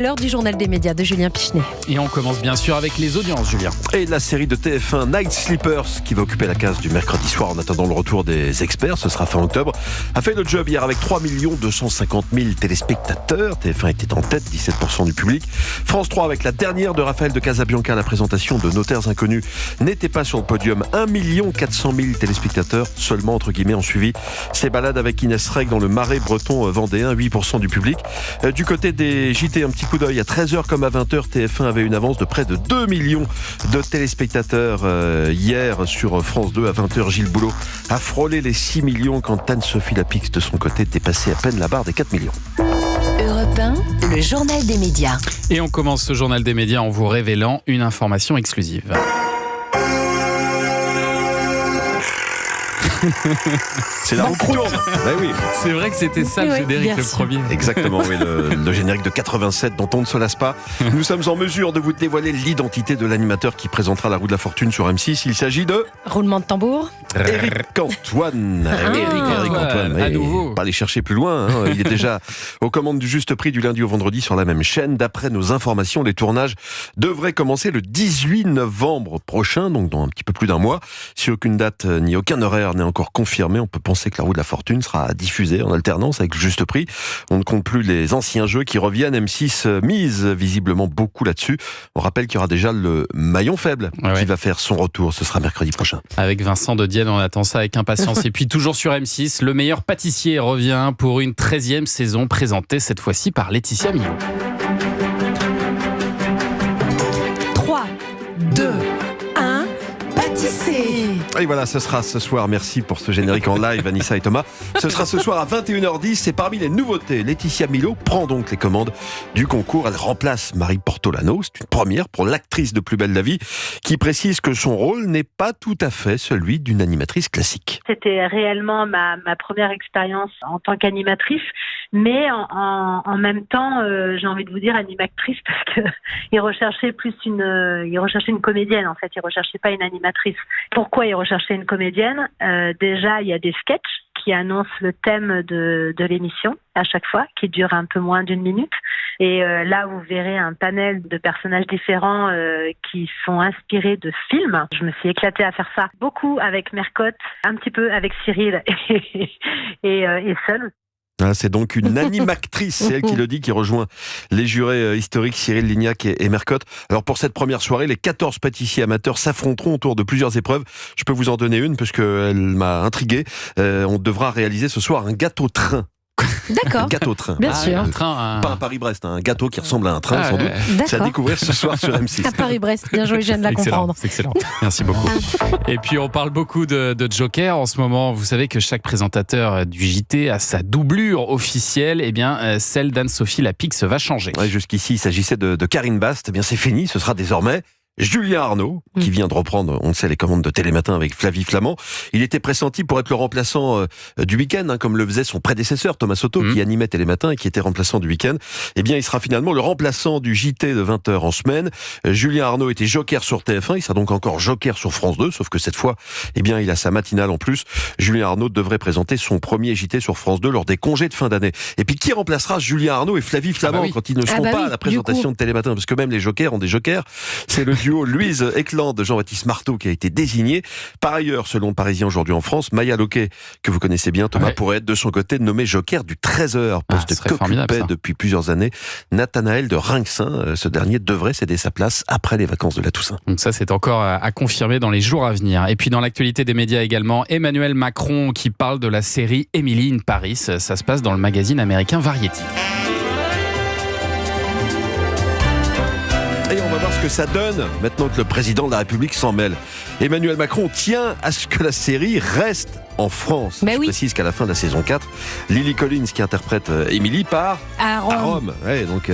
L'heure du journal des médias de Julien Pichenet. Et on commence bien sûr avec les audiences, Julien. Et la série de TF1 Night Sleepers, qui va occuper la case du mercredi soir en attendant le retour des experts, ce sera fin octobre, a fait le job hier avec 3 250 000 téléspectateurs. TF1 était en tête, 17% du public. France 3, avec la dernière de Raphaël de Casabianca, la présentation de Notaires Inconnus, n'était pas sur le podium. 1 400 000 téléspectateurs seulement, entre guillemets, ont suivi ces balades avec Inès Reg dans le Marais breton vendéen, 8% du public. Du côté des JT, un petit coup d'œil, à 13h comme à 20h, TF1 avait une avance de près de 2 millions de téléspectateurs hier sur France 2. À 20h, Gilles Boulot a frôlé les 6 millions quand Anne-Sophie Lapix, de son côté, dépassait à peine la barre des 4 millions. Europe 1, le journal des médias. Et on commence ce journal des médias en vous révélant une information exclusive. C'est la roue qui tourne. Ben oui. C'est vrai que c'était ça le générique, le premier. Exactement, oui, le générique de 87 dont on ne se lasse pas. Nous sommes en mesure de vous dévoiler l'identité de l'animateur qui présentera la roue de la fortune sur M6. Il s'agit de... Roulement de tambour. Éric Antoine. Éric Antoine. À nouveau. Pas aller chercher plus loin. Il est déjà aux commandes du Juste Prix du lundi au vendredi sur la même chaîne. D'après nos informations, les tournages devraient commencer le 18 novembre prochain, donc dans un petit peu plus d'un mois. Si aucune date ni aucun horaire n'est encore confirmé, on peut penser que la roue de la fortune sera diffusée en alternance avec le Juste Prix. On ne compte plus les anciens jeux qui reviennent. M6 mise visiblement beaucoup là-dessus. On rappelle qu'il y aura déjà le maillon faible qui va faire son retour. Ce sera mercredi prochain. Avec Vincent de Dienne, on attend ça avec impatience. Et puis toujours sur M6, le meilleur pâtissier revient pour une 13e saison présentée cette fois-ci par Laetitia Milhaud. 3, 2, 1, pâtisser. Et voilà, ce sera ce soir. Merci pour ce générique en live, Anissa et Thomas. Ce sera ce soir à 21h10. Et parmi les nouveautés, Laetitia Milhaud prend donc les commandes du concours. Elle remplace Marie Portolano. C'est une première pour l'actrice de Plus belle la vie, qui précise que son rôle n'est pas tout à fait celui d'une animatrice classique. C'était réellement ma première expérience en tant qu'animatrice, mais en même temps, j'ai envie de vous dire animatrice, parce que il recherchait une comédienne en fait. Il recherchait pas une animatrice. Pourquoi il recherchait une comédienne? Déjà, il y a des sketchs qui annoncent le thème de l'émission à chaque fois, qui dure un peu moins d'une minute. Et là, vous verrez un panel de personnages différents qui sont inspirés de films. Je me suis éclatée à faire ça. Beaucoup avec Mercotte, un petit peu avec Cyril et seule. C'est donc une animatrice, c'est elle qui le dit, qui rejoint les jurés historiques Cyril Lignac et Mercotte. Alors pour cette première soirée, les 14 pâtissiers amateurs s'affronteront autour de plusieurs épreuves. Je peux vous en donner une parce qu'elle m'a intrigué. On devra réaliser ce soir un gâteau-train. D'accord. Un gâteau-train. Bien sûr. Un train, Pas un Paris-Brest, un gâteau qui ressemble à un train, sans doute. C'est à découvrir ce soir sur M6. À Paris-Brest, bien joué, je viens de la comprendre. C'est excellent, merci beaucoup. Et puis on parle beaucoup de Joker en ce moment. Vous savez que chaque présentateur du JT a sa doublure officielle. Eh bien, celle d'Anne-Sophie Lapix va changer. Ouais, jusqu'ici, il s'agissait de Karine Bast. Eh bien, c'est fini, ce sera désormais Julien Arnaud, qui vient de reprendre, on le sait, les commandes de Télématin avec Flavie Flamand. Il était pressenti pour être le remplaçant du week-end, comme le faisait son prédécesseur, Thomas Soto, qui animait Télématin et qui était remplaçant du week-end. Eh bien, il sera finalement le remplaçant du JT de 20h en semaine. Julien Arnaud était joker sur TF1, il sera donc encore joker sur France 2, sauf que cette fois, eh bien, il a sa matinale en plus. Julien Arnaud devrait présenter son premier JT sur France 2 lors des congés de fin d'année. Et puis, qui remplacera Julien Arnaud et Flavie Flamand quand ils ne seront pas à la présentation de Télématin? Parce que même les jokers ont des jokers. C'est le duo Louise Ekland de Jean-Baptiste Marteau qui a été désigné. Par ailleurs, selon le Parisien aujourd'hui en France, Maya Loquet, que vous connaissez bien, Thomas, pourrait être de son côté nommé joker du 13h, poste qu'occupait depuis plusieurs années Nathanaël de Rinxin. Ce dernier devrait céder sa place après les vacances de la Toussaint. Donc ça, c'est encore à confirmer dans les jours à venir. Et puis dans l'actualité des médias également, Emmanuel Macron qui parle de la série Emily in Paris. Ça se passe dans le magazine américain Variety. Et on va voir ce que ça donne maintenant que le président de la République s'en mêle. Emmanuel Macron tient à ce que la série reste en France. Je précise qu'à la fin de la saison 4, Lily Collins, qui interprète Emily, part à Rome. Ouais, donc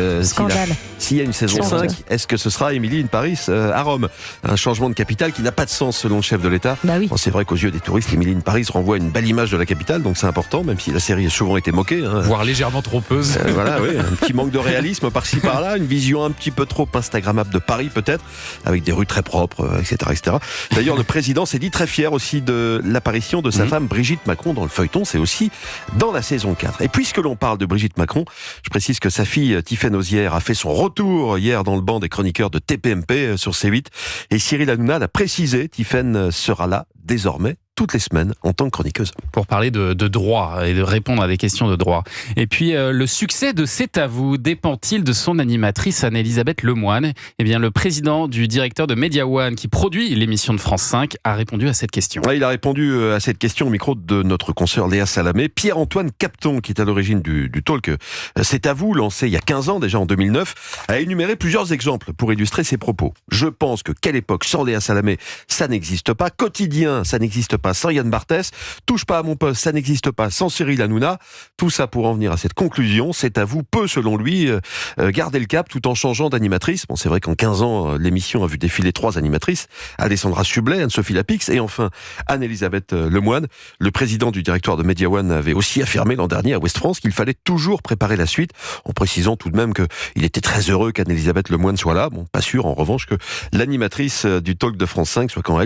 s'il y a une saison 5, est-ce que ce sera Emily in Paris à Rome? Un changement de capitale qui n'a pas de sens selon le chef de l'État. Bon, c'est vrai qu'aux yeux des touristes, Emily in Paris renvoie une belle image de la capitale, donc c'est important, même si la série a souvent été moquée. Voire légèrement trompeuse. Voilà, un petit manque de réalisme par-ci par-là, une vision un petit peu trop instagrammable de Paris. Paris peut-être, avec des rues très propres, etc., etc. D'ailleurs, le président s'est dit très fier aussi de l'apparition de sa femme Brigitte Macron dans le feuilleton. C'est aussi dans la saison 4. Et puisque l'on parle de Brigitte Macron, je précise que sa fille Tiffaine Ozière a fait son retour hier dans le banc des chroniqueurs de TPMP sur C8. Et Cyril Hanouna l'a précisé, Tiffaine sera là désormais toutes les semaines en tant que chroniqueuse. Pour parler de droit et de répondre à des questions de droit. Et puis, le succès de C'est à vous dépend-il de son animatrice Anne-Elisabeth Lemoine ? Eh bien, le président du directeur de Media One, qui produit l'émission de France 5, a répondu à cette question. Ouais, il a répondu à cette question au micro de notre consoeur Léa Salamé. Pierre-Antoine Capton, qui est à l'origine du talk C'est à vous, lancé il y a 15 ans, déjà en 2009, a énuméré plusieurs exemples pour illustrer ses propos. Je pense que Quelle époque sans Léa Salamé, ça n'existe pas. Quotidien, ça n'existe pas sans Yann Barthès. Touche pas à mon poste, ça n'existe pas sans Cyril Hanouna. Tout ça pour en venir à cette conclusion. C'est à vous peut, selon lui, garder le cap tout en changeant d'animatrice. Bon, c'est vrai qu'en 15 ans, l'émission a vu défiler 3 animatrices. Alessandra Sublet, Anne-Sophie Lapix et enfin Anne-Elisabeth Lemoine. Le président du directoire de Media One avait aussi affirmé l'an dernier à Ouest France qu'il fallait toujours préparer la suite, en précisant tout de même qu'il était très heureux qu'Anne-Elisabeth Lemoine soit là. Bon, pas sûr en revanche que l'animatrice du talk de France 5 soit quant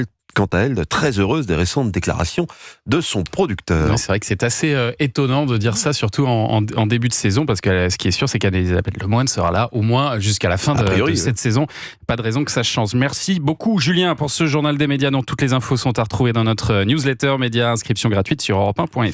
à elle, très heureuse des récentes déclarations de son producteur. Oui, c'est vrai que c'est assez étonnant de dire ça, surtout en début de saison, parce que ce qui est sûr, c'est qu'Anne-Elisabeth Lemoine sera là au moins jusqu'à la fin de cette saison. Pas de raison que ça change. Merci beaucoup, Julien, pour ce journal des médias dont toutes les infos sont à retrouver dans notre newsletter média, inscription gratuite sur europe1.fr.